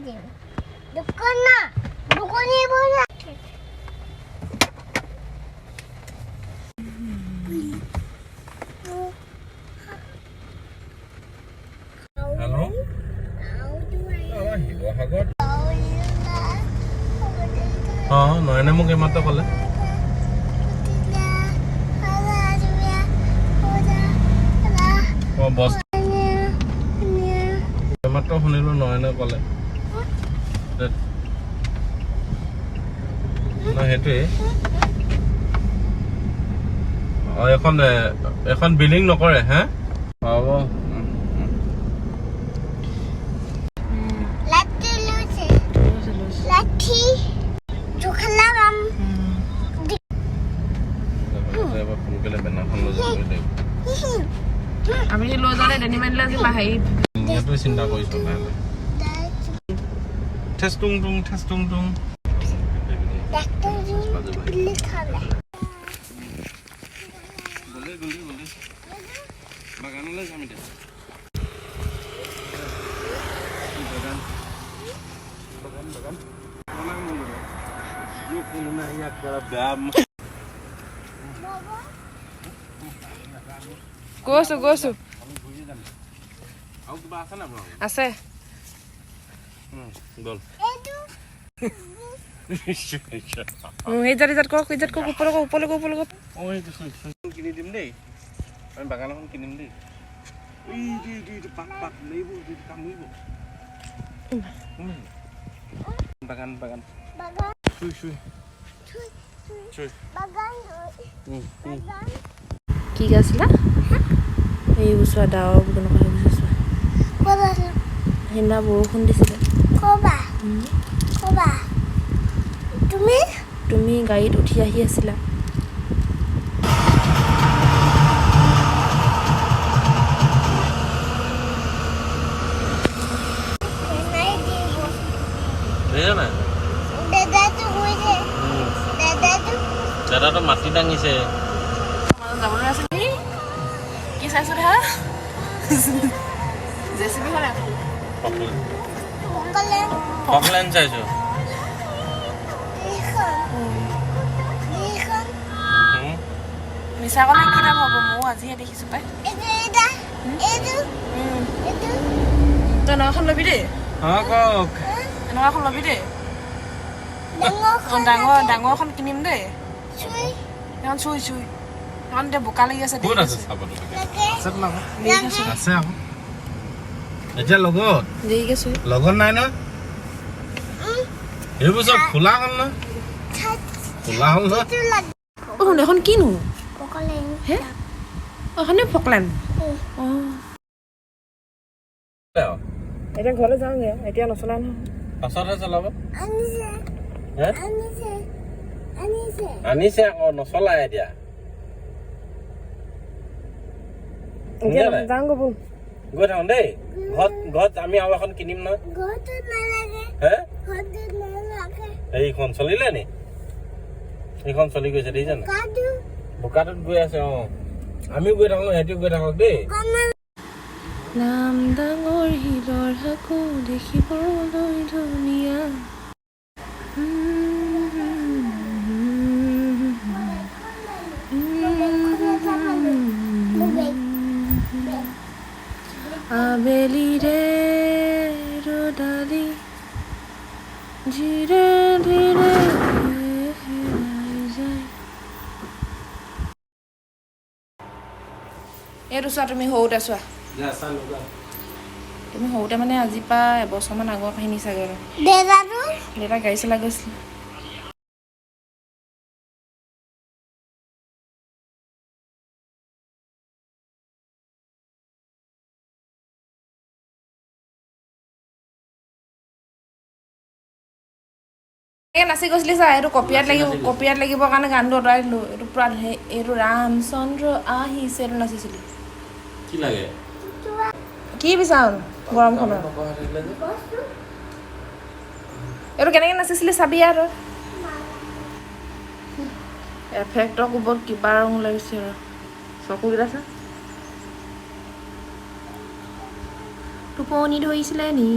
দিম দোকান না দোকানে বসে Hello? Hirohagot? Noyane মোক এইমাত্ৰ ক'লে। বস এইমাত্ৰ শুনিলো নয়নে ক'লে। না সেইটোৱে এখন বিলিং নকৰে হা হ'ব আমি লৈ যালে ডেনি মাৰিলে আজি মাহাই ইয়াতো চিন্তা কৰিছো ঠেষ্টুং টুং বাগানলৈ যাম এতিয়া গৈছো আছে ইজাত কক ওপৰলৈ কিনি দিম দেই আমি বাগান এখন কিনিম দেই পাক কামুৰিব বাগান কি গাছিলা এই ওচৰ ডাৱৰ কেনেকুৱা হৈ গৈছে সেইদিনা বৰষুণ দিছিলে তুমি গাড়ীত উঠি আহি আছিলা দাদাটো মাটি দাঙিছে যাবলৈ আছে নি কি চাইছো দেখা জেচিবি হ'লে ফকলেণ্ড চাইছো মিছা ক'লে কি নাম হ'ব ময়ো আজিহে দেখিছোঁ পাই তই এনেকুৱাখন ল'বি দেই এনেকুৱাখন ল'বি দেই ডাঙৰখন কিনিম দেই এখন চুই এখন এতিয়া বোকা লাগি আছে এতিয়া লগত নাই ন এইবোৰ চব খোলা হ'ল ন এখন কিনো হে এখনে ফকলেণ্ড এতিয়া ঘৰলৈ যাওঁগে এতিয়া নচলা নহয় পাছতহে চলাব আনিছে আকৌ নচলাই এতিয়া যাওঁ গৈ গৈ থাকোঁ দেই ঘৰত আমি আৰু এখন কিনিম ন এইখন চলিলে নি এইখন চলি গৈছে দেখিছা না বোকাটোত গৈ আছে আমিও গৈ থাকোঁ সিহঁতিও গৈ থাকক দেই নাম ডাঙৰ শিলৰ সাকো দেখিবলৈ ধুনীয়া আবেলিৰে ৰ'দালি ধীৰে ধীৰে হেৰাই যায় এইটো চোৱা তুমি সৰুতে চোৱা তুমি সৰুতে মানে আজিৰ পৰা এবছৰমান আগৰ কাহিনী চাগৈ দেউতা গাড়ী চলাই গৈছিলে নাচি গৈছিলি চা এইটো কপিয়াত লাগিবৰ কাৰণে গানটো আঁতৰাই দিলোঁ এইটো পূৰা এইটো ৰামচন্দ্ৰ আহিছে এইটো নাচিছিলি কি লাগে কি বিচাৰোঁ গৰমখনত এইটো কেনেকৈ নাচিছিলি চাবি আৰু এফেক্টৰ কোবত কিবা ৰং লাগিছে আৰু চকুকেইটা চা টোপনি ধৰিছিলে নি